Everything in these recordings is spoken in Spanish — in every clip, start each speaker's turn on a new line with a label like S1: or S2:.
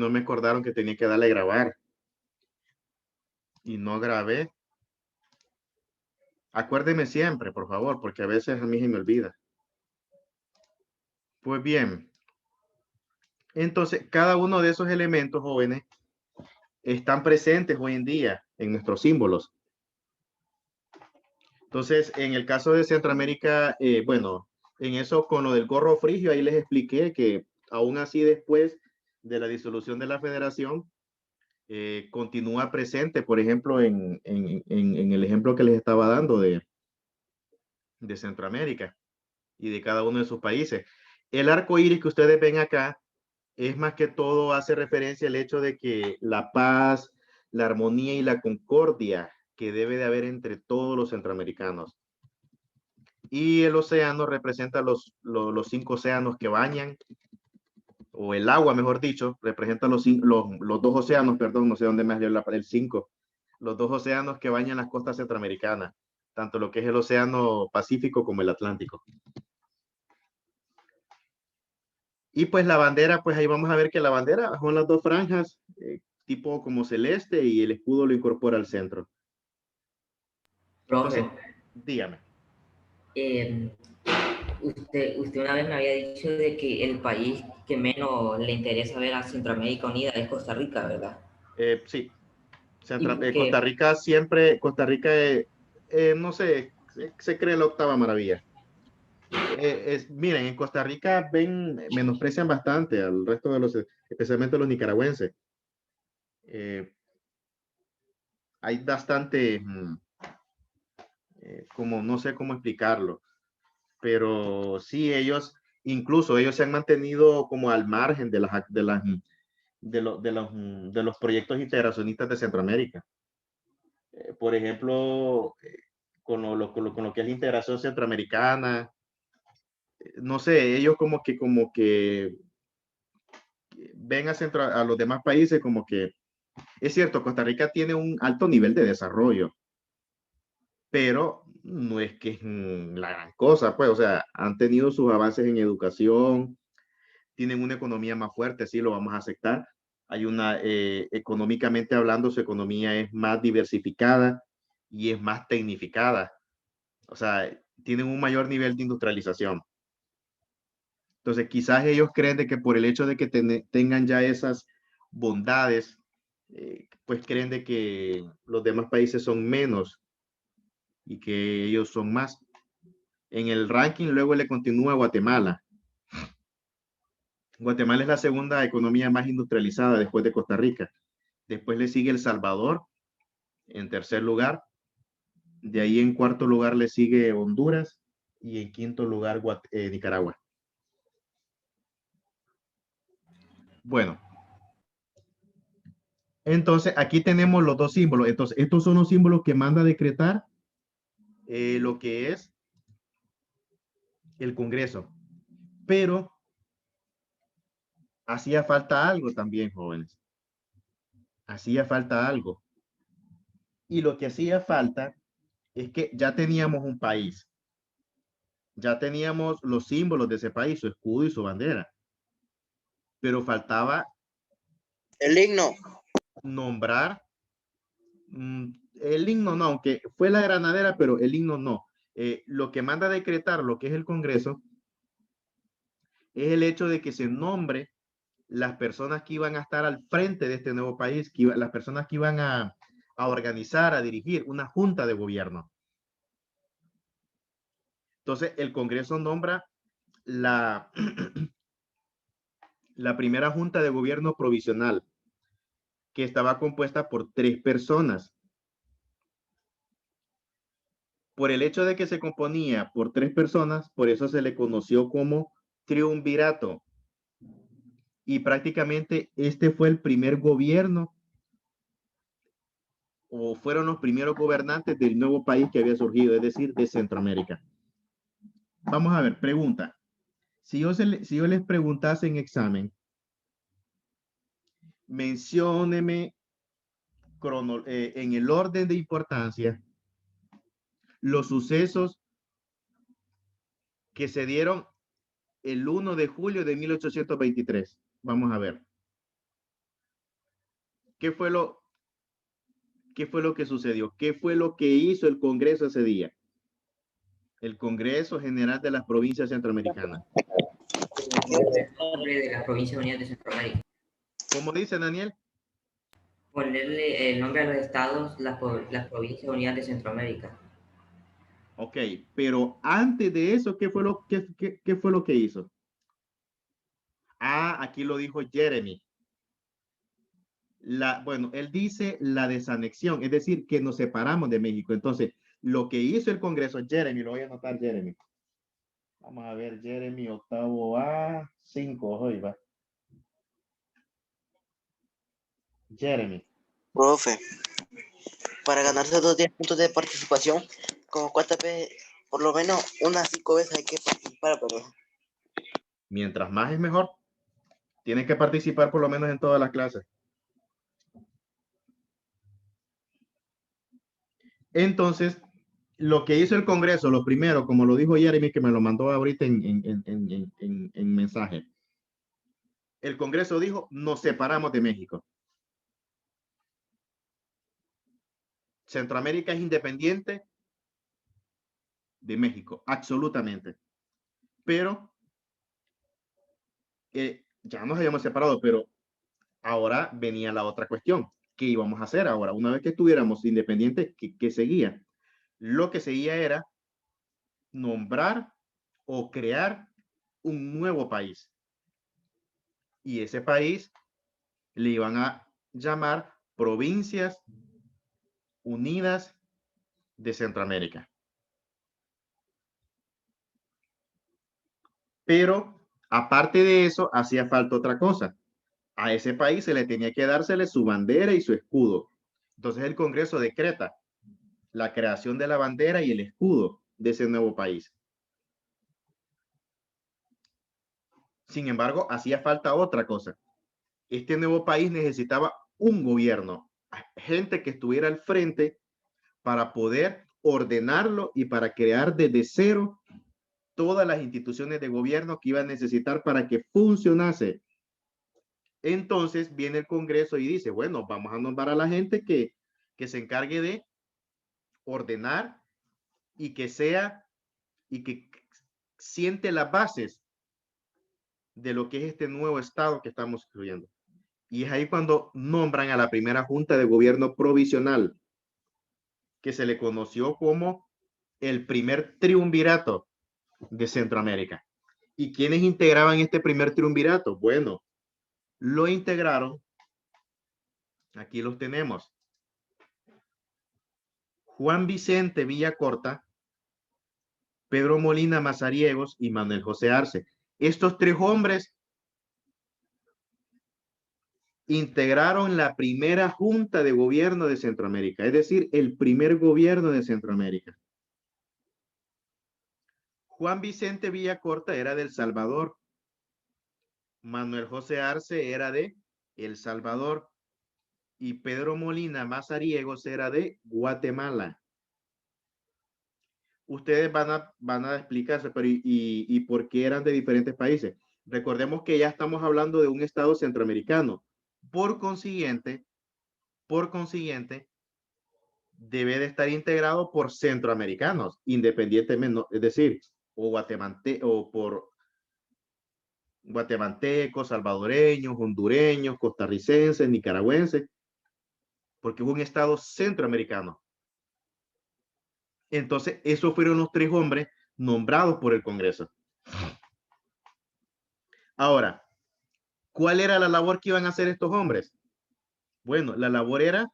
S1: no me acordaron que tenía que darle a grabar. Y no grabé. Acuérdeme siempre, por favor, porque a veces a mí se me olvida. Pues bien, entonces cada uno de esos elementos, jóvenes, están presentes hoy en día en nuestros símbolos. Entonces, en el caso de Centroamérica, bueno, en eso con lo del gorro frigio, ahí les expliqué que aún así después de la disolución de la federación, continúa presente, por ejemplo, en el ejemplo que les estaba dando de Centroamérica y de cada uno de sus países. El arco iris que ustedes ven acá es más que todo hace referencia al hecho de que la paz, la armonía y la concordia que debe de haber entre todos los centroamericanos. Y el océano representa los 5 océanos que bañan, o el agua, mejor dicho, representa los 2 océanos, perdón, no sé dónde me salió el 5, los 2 océanos que bañan las costas centroamericanas, tanto lo que es el océano Pacífico como el Atlántico. Y pues la bandera, pues ahí vamos a ver que la bandera son las 2 franjas, tipo como celeste, y el escudo lo incorpora al centro.
S2: Profe,
S1: Entonces, dígame.
S2: usted una vez me había dicho de que el país que menos le interesa ver a Centroamérica Unida es Costa Rica, ¿verdad?
S1: Sí,
S2: Y
S1: Costa
S2: porque,
S1: Rica siempre, Costa Rica, no sé, se cree la octava maravilla. Miren, en Costa Rica menosprecian bastante al resto de los, especialmente los nicaragüenses. Eh, Hay bastante, como no sé cómo explicarlo, pero sí, incluso ellos se han mantenido como al margen de los proyectos integracionistas de Centroamérica. Por ejemplo, con lo que es la integración centroamericana, no sé, ellos como que ven a los demás países como que, es cierto, Costa Rica tiene un alto nivel de desarrollo, pero no es que es la gran cosa, pues, o sea, han tenido sus avances en educación, tienen una economía más fuerte, sí, lo vamos a aceptar. Económicamente hablando, su economía es más diversificada y es más tecnificada. O sea, tienen un mayor nivel de industrialización. Entonces, quizás ellos creen de que por el hecho de que tengan ya esas bondades, pues creen de que los demás países son menos y que ellos son más. En el ranking luego le continúa Guatemala. Guatemala es la segunda economía más industrializada después de Costa Rica. Después le sigue El Salvador en tercer lugar. De ahí en cuarto lugar le sigue Honduras y en quinto lugar Nicaragua. Bueno, entonces aquí tenemos los 2 símbolos. Entonces, estos son los símbolos que manda a decretar lo que es el Congreso. Pero hacía falta algo también, jóvenes. Hacía falta algo. Y lo que hacía falta es que ya teníamos un país. Ya teníamos los símbolos de ese país, su escudo y su bandera. Pero faltaba
S3: el himno.
S1: nombrar el himno no, aunque fue la granadera, pero el himno no. Lo que manda a decretar lo que es el Congreso es el hecho de que se nombre las personas que iban a estar al frente de este nuevo país, las personas que iban a organizar, a dirigir una junta de gobierno. Entonces, el Congreso nombra la, la primera junta de gobierno provisional, que estaba compuesta por 3 personas. Por el hecho de que se componía por 3 personas, por eso se le conoció como triunvirato. Y prácticamente este fue el primer gobierno o fueron los primeros gobernantes del nuevo país que había surgido, es decir, de Centroamérica. Vamos a ver, pregunta. Si yo les preguntase en examen, mencióneme en el orden de importancia los sucesos que se dieron el 1 de julio de 1823. Vamos a ver. ¿Qué fue lo que sucedió? ¿Qué fue lo que hizo el Congreso ese día? El Congreso General de las Provincias Centroamericanas.
S2: El nombre de las Provincias Unidas de Centroamérica.
S1: ¿Cómo dice Daniel?
S2: Ponerle el nombre a los estados, las Provincias Unidas de Centroamérica.
S1: Ok, pero antes de eso, ¿qué fue lo que hizo? Ah, aquí lo dijo Jeremy. Bueno, él dice la desanexión, es decir, que nos separamos de México. Entonces, lo que hizo el Congreso, Jeremy, lo voy a anotar, Jeremy. Vamos a ver, Jeremy, octavo A, 5, hoy va. Jeremy.
S3: Profe, para ganarse 10 puntos de participación, como cuántas veces, por lo menos unas 5 veces hay que participar, pero
S1: Mientras más es mejor. Tienes que participar por lo menos en todas las clases. Entonces, lo que hizo el Congreso, lo primero, como lo dijo Jeremy, que me lo mandó ahorita en mensaje. El Congreso dijo, nos separamos de México. Centroamérica es independiente de México, absolutamente. Pero ya nos habíamos separado, pero ahora venía la otra cuestión. ¿Qué íbamos a hacer ahora? Una vez que estuviéramos independientes, ¿qué seguía? Lo que seguía era nombrar o crear un nuevo país. Y ese país le iban a llamar Provincias Unidas de Centroamérica. Pero aparte de eso, hacía falta otra cosa. A ese país se le tenía que dársele su bandera y su escudo. Entonces el Congreso decreta la creación de la bandera y el escudo de ese nuevo país. Sin embargo, hacía falta otra cosa. Este nuevo país necesitaba un gobierno, gente que estuviera al frente para poder ordenarlo y para crear desde cero todas las instituciones de gobierno que iba a necesitar para que funcionase. Entonces viene el Congreso y dice, bueno, vamos a nombrar a la gente que se encargue de ordenar y que siente las bases de lo que es este nuevo estado que estamos construyendo. Y es ahí cuando nombran a la primera junta de gobierno provisional, que se le conoció como el primer triunvirato de Centroamérica. ¿Y quiénes integraban este primer triunvirato? Bueno, lo integraron, aquí los tenemos, Juan Vicente Villacorta, Pedro Molina Mazariegos y Manuel José Arce. Estos tres hombres integraron la primera junta de gobierno de Centroamérica, es decir, el primer gobierno de Centroamérica. Juan Vicente Villacorta era de El Salvador. Manuel José Arce era de El Salvador. Y Pedro Molina Mazariegos era de Guatemala. Ustedes van a explicarse, pero ¿y por qué eran de diferentes países? Recordemos que ya estamos hablando de un estado centroamericano. Por consiguiente, debe de estar integrado por centroamericanos, independientemente, es decir, o por guatemaltecos, salvadoreños, hondureños, costarricenses, nicaragüenses, porque es un estado centroamericano. Entonces, esos fueron los tres hombres nombrados por el Congreso. Ahora, ¿cuál era la labor que iban a hacer estos hombres? Bueno, la labor era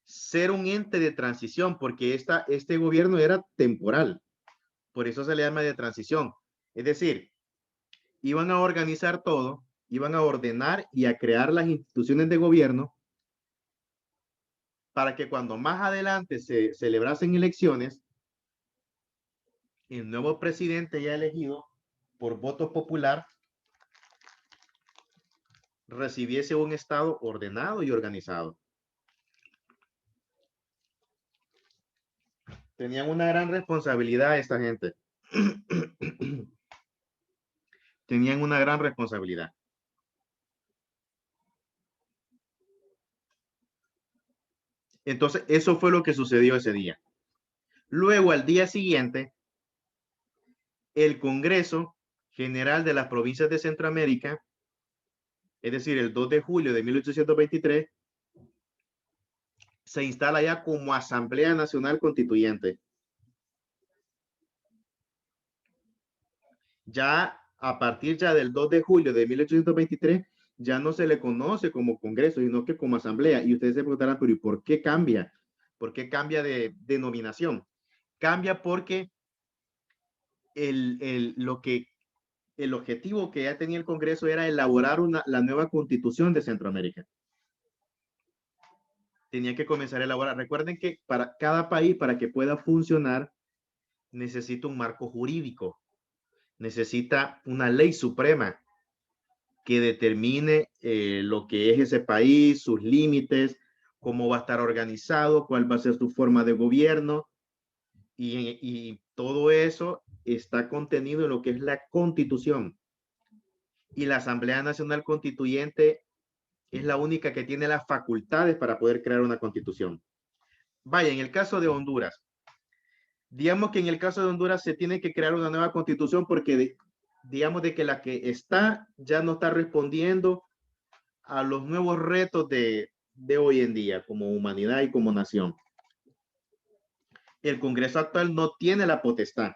S1: ser un ente de transición, porque este gobierno era temporal. Por eso se le llama de transición. Es decir, iban a organizar todo, iban a ordenar y a crear las instituciones de gobierno para que cuando más adelante se celebrasen elecciones, el nuevo presidente ya elegido por voto popular recibiese un estado ordenado y organizado. Tenían una gran responsabilidad esta gente. tenían una gran responsabilidad. Entonces, eso fue lo que sucedió ese día. Luego, al día siguiente, el Congreso General de las Provincias de Centroamérica, es decir, el 2 de julio de 1823, se instala ya como Asamblea Nacional Constituyente. Ya a partir ya del 2 de julio de 1823, ya no se le conoce como Congreso, sino que como Asamblea. Y ustedes se preguntarán, pero ¿y por qué cambia? ¿Por qué cambia de denominación? Cambia porque el objetivo que ya tenía el Congreso era elaborar la nueva Constitución de Centroamérica. Tenía que comenzar a elaborar. Recuerden que para cada país, para que pueda funcionar, necesita un marco jurídico, necesita una ley suprema que determine lo que es ese país, sus límites, cómo va a estar organizado, cuál va a ser su forma de gobierno, y todo eso está contenido en lo que es la Constitución. Y la Asamblea Nacional Constituyente es la única que tiene las facultades para poder crear una Constitución. Vaya, en el caso de Honduras, digamos que en el caso de Honduras se tiene que crear una nueva Constitución porque digamos de que la que está ya no está respondiendo a los nuevos retos de hoy en día como humanidad y como nación. El Congreso actual no tiene la potestad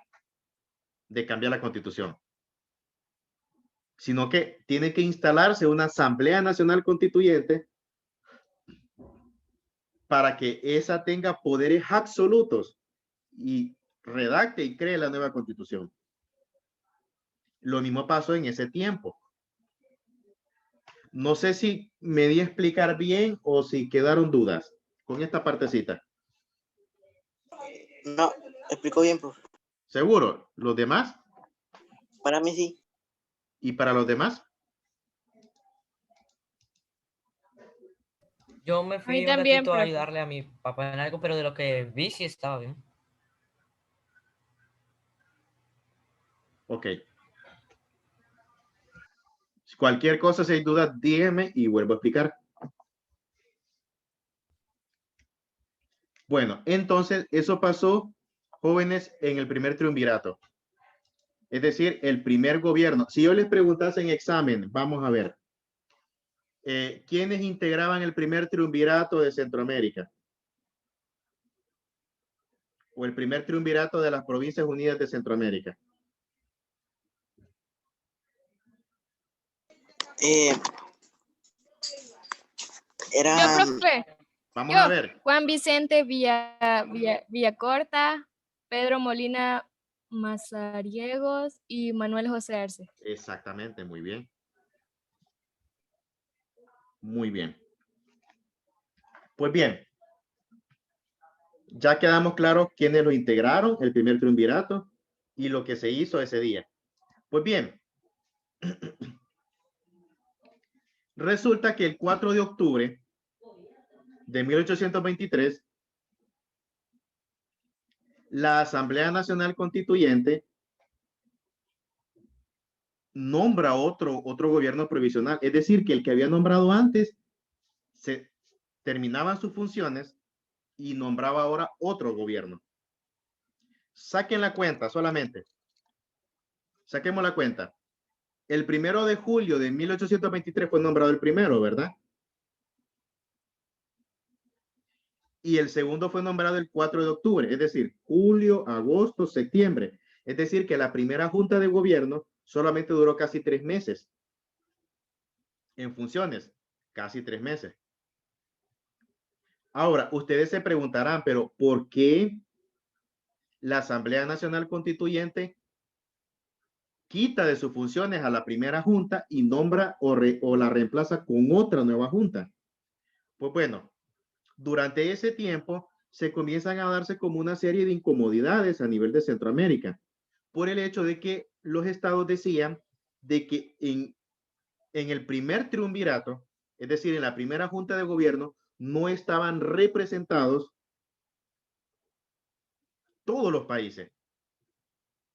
S1: de cambiar la Constitución, sino que tiene que instalarse una Asamblea Nacional Constituyente para que esa tenga poderes absolutos y redacte y cree la nueva Constitución. Lo mismo pasó en ese tiempo. No sé si me di a explicar bien o si quedaron dudas con esta partecita.
S3: No, explicó bien, profe.
S1: ¿Seguro? ¿Los demás?
S3: Para mí sí.
S1: ¿Y para los demás?
S2: Yo me
S4: A mí
S2: fui un
S4: también,
S2: ratito a
S4: profe.
S2: ayudarle a mi papá en algo, pero de lo que vi sí estaba bien.
S1: Ok. Cualquier cosa, si hay dudas, dígame y vuelvo a explicar. Bueno, entonces eso pasó, jóvenes, en el primer triunvirato. Es decir, el primer gobierno. Si yo les preguntase en examen, vamos a ver, ¿quiénes integraban el primer triunvirato de Centroamérica? O el primer triunvirato de las Provincias Unidas de Centroamérica.
S3: Era
S4: Yo, profe.
S1: Vamos a ver.
S4: Juan Vicente Villacorta, Pedro Molina Mazariegos y Manuel José Arce.
S1: Exactamente, muy bien. Muy bien. Pues bien, ya quedamos claros quiénes lo integraron, el primer triunvirato, y lo que se hizo ese día. Pues bien, resulta que el 4 de octubre de 1823, la Asamblea Nacional Constituyente nombra otro gobierno provisional. Es decir, que el que había nombrado antes se terminaban sus funciones y nombraba ahora otro gobierno. Saquen la cuenta solamente. Saquemos la cuenta. El 1 de julio de 1823 fue nombrado el primero, ¿verdad? Y el segundo fue nombrado el 4 de octubre, es decir, julio, agosto, septiembre. Es decir, que la primera junta de gobierno solamente duró casi 3 meses en funciones, casi 3 meses. Ahora, ustedes se preguntarán, pero ¿por qué la Asamblea Nacional Constituyente quita de sus funciones a la primera junta y nombra o la reemplaza con otra nueva junta? Pues bueno, durante ese tiempo se comienzan a darse como una serie de incomodidades a nivel de Centroamérica por el hecho de que los estados decían de que en el primer triunvirato, es decir, en la primera junta de gobierno, no estaban representados todos los países,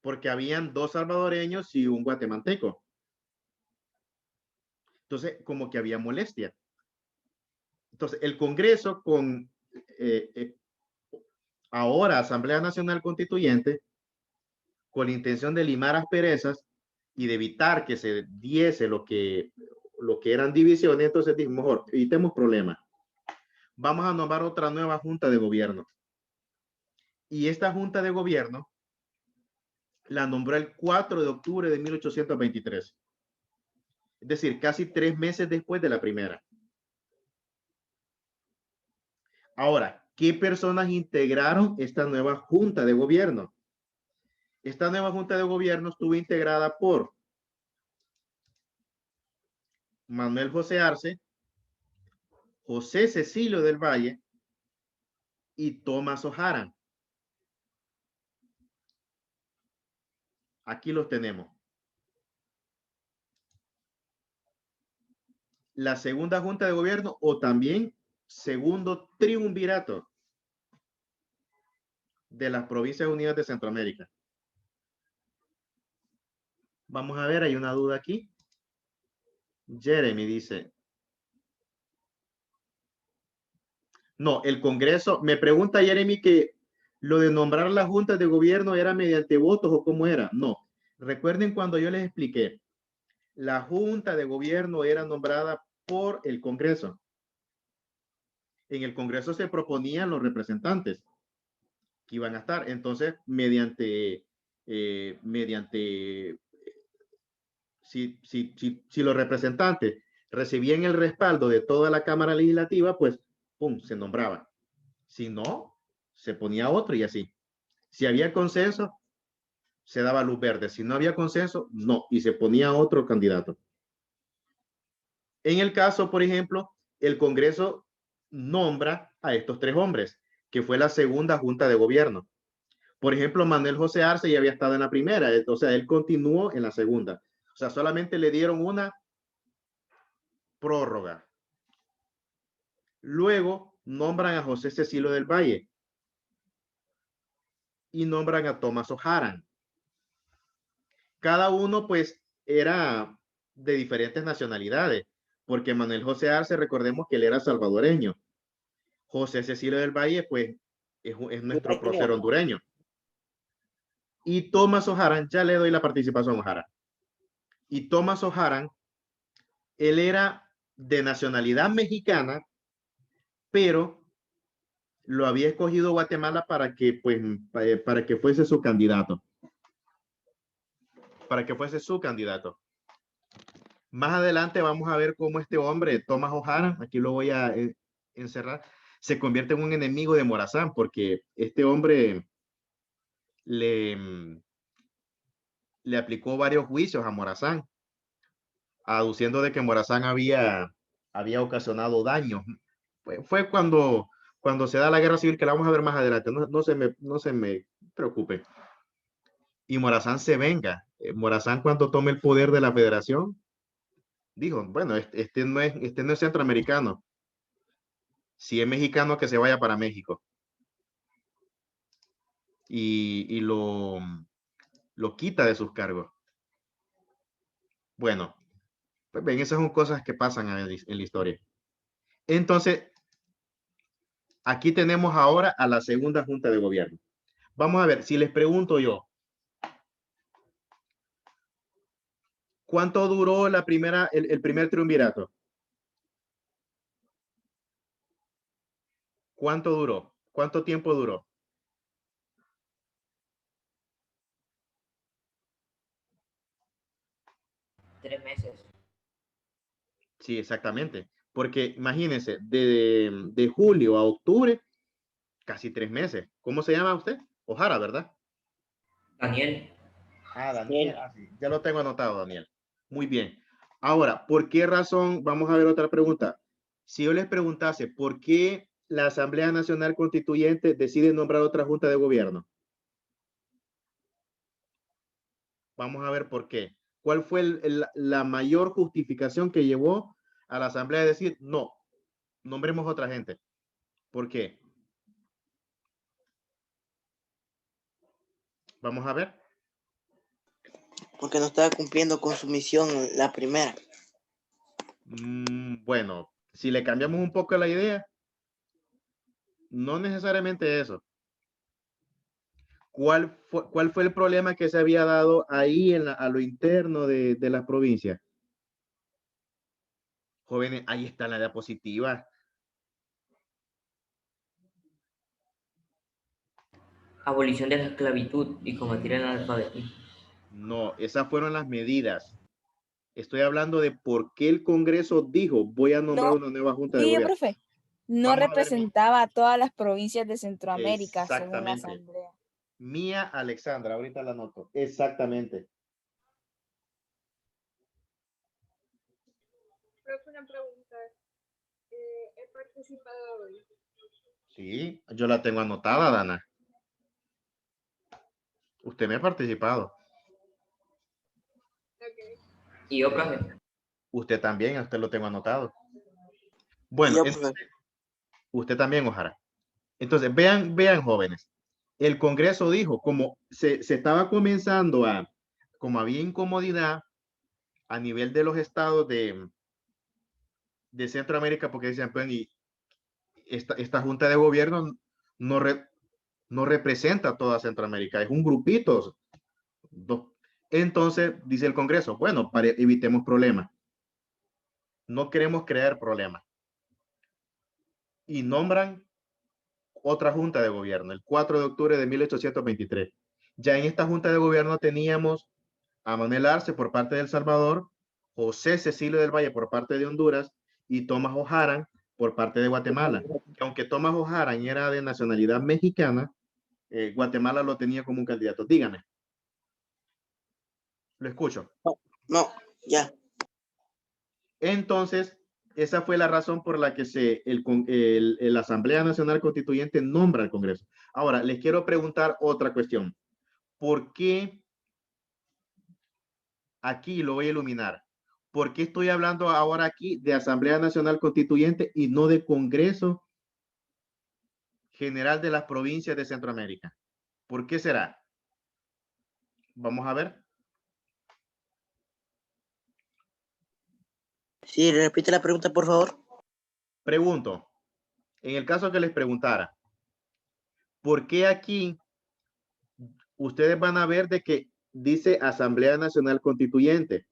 S1: porque habían 2 salvadoreños y un guatemalteco. Entonces, como que había molestia. Entonces, el Congreso con ahora Asamblea Nacional Constituyente, con la intención de limar asperezas y de evitar que se diese lo que eran divisiones, entonces dijo, mejor, evitemos problemas. Vamos a nombrar otra nueva junta de gobierno. Y esta junta de gobierno la nombró el 4 de octubre de 1823. Es decir, casi 3 meses después de la primera. Ahora, ¿qué personas integraron esta nueva junta de gobierno? Esta nueva junta de gobierno estuvo integrada por Manuel José Arce, José Cecilio del Valle y Tomás O'Hara. Aquí los tenemos. La segunda junta de gobierno o también segundo triunvirato de las Provincias Unidas de Centroamérica. Vamos a ver, hay una duda aquí. Jeremy dice. No, el Congreso, me pregunta Jeremy que lo de nombrar la junta de gobierno era mediante votos o cómo era. No, recuerden cuando yo les expliqué, la junta de gobierno era nombrada por el Congreso. En el Congreso se proponían los representantes que iban a estar. Entonces, si los representantes recibían el respaldo de toda la Cámara Legislativa, pues, pum, se nombraba. Si no, se ponía otro y así. Si había consenso, se daba luz verde. Si no había consenso, no, y se ponía otro candidato. En el caso, por ejemplo, el Congreso nombra a estos 3 hombres, que fue la segunda junta de gobierno. Por ejemplo, Manuel José Arce ya había estado en la primera, o sea, él continuó en la segunda. O sea, solamente le dieron una prórroga. Luego nombran a José Cecilio del Valle y nombran a Tomás O'Hara. Cada uno, pues, era de diferentes nacionalidades, porque Manuel José Arce, recordemos que él era salvadoreño. José Cecilio del Valle, pues, es nuestro prócer hondureño. Y Tomás O'Hara, ya le doy la participación a O'Hara. Y Tomás O'Hara, él era de nacionalidad mexicana, pero lo había escogido Guatemala para que, pues, para que fuese su candidato. Para que fuese su candidato. Más adelante vamos a ver cómo este hombre, Tomás O'Hara, aquí lo voy a encerrar, se convierte en un enemigo de Morazán, porque este hombre le aplicó varios juicios a Morazán, aduciendo de que Morazán había ocasionado daños. Fue cuando se da la guerra civil, que la vamos a ver más adelante, no se me preocupe. Y Morazán se venga. Morazán, cuando tome el poder de la federación, dijo, bueno, este no es centroamericano. Si es mexicano, que se vaya para México. Y lo quita de sus cargos. Bueno, pues ven, esas son cosas que pasan en la historia. Entonces, aquí tenemos ahora a la segunda junta de gobierno. Vamos a ver, si les pregunto yo, ¿cuánto duró el primer triunvirato? ¿Cuánto duró? ¿Cuánto tiempo duró?
S2: Tres meses.
S1: Sí, exactamente. Porque imagínense, de julio a octubre, casi 3 meses. ¿Cómo se llama usted? O'Hara, ¿verdad?
S2: Daniel,
S1: Ah, Daniel. Ah, sí. Ya lo tengo anotado, Daniel. Muy bien. Ahora, ¿por qué razón? Vamos a ver otra pregunta. Si yo les preguntase, ¿por qué la Asamblea Nacional Constituyente decide nombrar otra junta de gobierno? Vamos a ver por qué. ¿Cuál fue la mayor justificación que llevó a la Asamblea a decir, no, nombremos otra gente? ¿Por qué? Vamos a ver.
S3: Porque no estaba cumpliendo con su misión la primera.
S1: Bueno, si le cambiamos un poco la idea, no necesariamente eso. ¿Cuál fue el problema que se había dado ahí a lo interno de la provincia? Jóvenes, ahí está la diapositiva.
S2: Abolición de la esclavitud y combatir el analfabetismo.
S1: No, esas fueron las medidas. Estoy hablando de por qué el Congreso dijo, voy a nombrar
S5: No,
S1: una nueva junta de
S5: mire,
S1: gobierno.
S5: profe, no
S1: Vamos a ver,
S5: representaba a todas las provincias de Centroamérica, según la
S1: exactamente.
S5: asamblea.
S1: Mía Alexandra, ahorita la anoto. Exactamente.
S4: Profe, una pregunta. He participado hoy.
S1: Sí, yo la tengo anotada, Dana. Usted me ha participado.
S4: Okay.
S2: Y yo, profe,
S1: Usted también, usted lo tengo anotado. Bueno,
S3: Yo,
S1: entonces,
S3: profe.
S1: usted también, Ojara. Entonces, vean, jóvenes. El Congreso dijo, como se estaba comenzando como había incomodidad a nivel de los estados de Centroamérica, porque decían, pues, y esta junta de gobierno no, no representa a toda Centroamérica, es un grupito. Entonces, dice el Congreso, bueno, evitemos problemas. No queremos crear problemas. Y nombran otra junta de gobierno, el 4 de octubre de 1823. Ya en esta junta de gobierno teníamos a Manuel Arce por parte de El Salvador, José Cecilio del Valle por parte de Honduras y Tomás Ojaran por parte de Guatemala. Aunque Tomás Ojaran era de nacionalidad mexicana, Guatemala lo tenía como un candidato. Dígame. Lo escucho.
S3: No, ya.
S1: Entonces, esa fue la razón por la que la Asamblea Nacional Constituyente nombra al Congreso. Ahora, les quiero preguntar otra cuestión. ¿Por qué? Aquí lo voy a iluminar. ¿Por qué estoy hablando ahora aquí de Asamblea Nacional Constituyente y no de Congreso General de las Provincias de Centroamérica? ¿Por qué será? Vamos a ver.
S3: Sí, repite la pregunta, por favor.
S1: Pregunto, en el caso que les preguntara, ¿por qué aquí ustedes van a ver de que dice Asamblea Nacional Constituyente?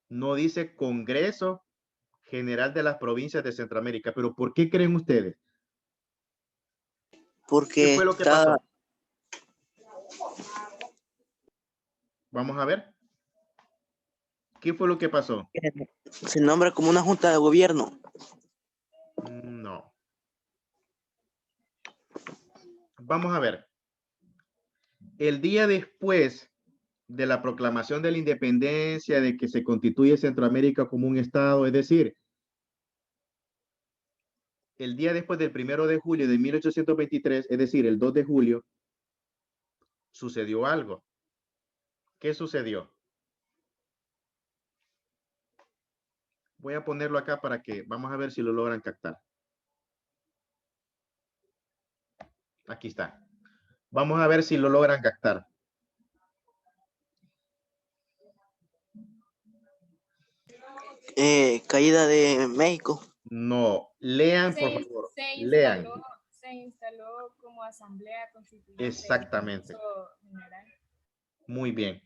S1: No dice Congreso General de las Provincias de Centroamérica. ¿Pero por qué creen ustedes? ¿Qué
S3: Porque
S1: fue lo que pasó? Vamos a ver. ¿Qué fue lo que pasó?
S3: se nombra como una junta de gobierno.
S1: No. Vamos a ver. El día después de la proclamación de la independencia, de que se constituye Centroamérica como un estado, es decir, el día después del 1 de julio de 1823, es decir, el 2 de julio, sucedió algo. ¿Qué sucedió? Voy a ponerlo acá para que vamos a ver si lo logran captar. Aquí está. Vamos a ver si lo logran captar.
S3: Caída de México.
S1: No, lean, por favor. Lean.
S4: Se instaló como asamblea constituyente.
S1: Exactamente. Muy bien.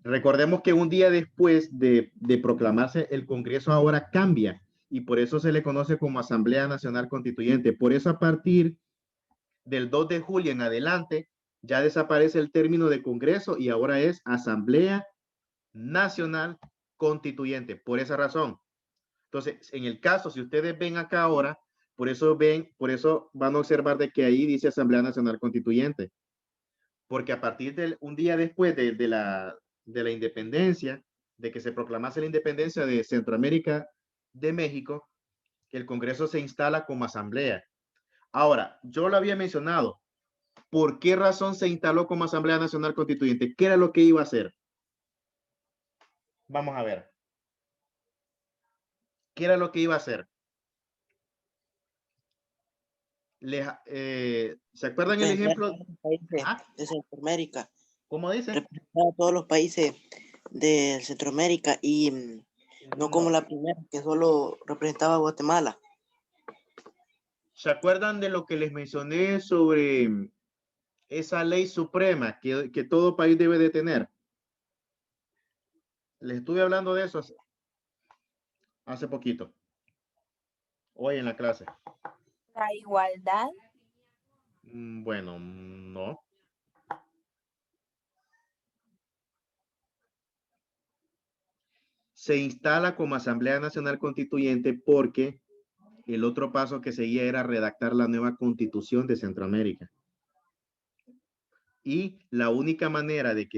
S1: Recordemos que un día después de proclamarse el Congreso ahora cambia y por eso se le conoce como Asamblea Nacional Constituyente. Por eso a partir del 2 de julio en adelante ya desaparece el término de Congreso y ahora es Asamblea Nacional Constituyente. Por esa razón. Entonces, en el caso, si ustedes ven acá ahora, por eso van a observar de que ahí dice Asamblea Nacional Constituyente. Porque a partir de un día después de la independencia, de que se proclamase la independencia de Centroamérica de México, el Congreso se instala como asamblea. Ahora, yo lo había mencionado. ¿Por qué razón se instaló como Asamblea Nacional Constituyente? ¿Qué era lo que iba a hacer? Vamos a ver. ¿Qué era lo que iba a hacer? ¿Se acuerdan el ejemplo?
S3: De Centroamérica.
S1: ¿Cómo dice?
S3: Representar a todos los países de Centroamérica y No como la primera, que solo representaba a Guatemala.
S1: ¿Se acuerdan de lo que les mencioné sobre esa ley suprema que todo país debe de tener? Les estuve hablando de eso hace poquito, hoy en la clase.
S5: La igualdad.
S1: Bueno, no. Se instala como Asamblea Nacional Constituyente porque el otro paso que seguía era redactar la nueva Constitución de Centroamérica. Y la única manera de que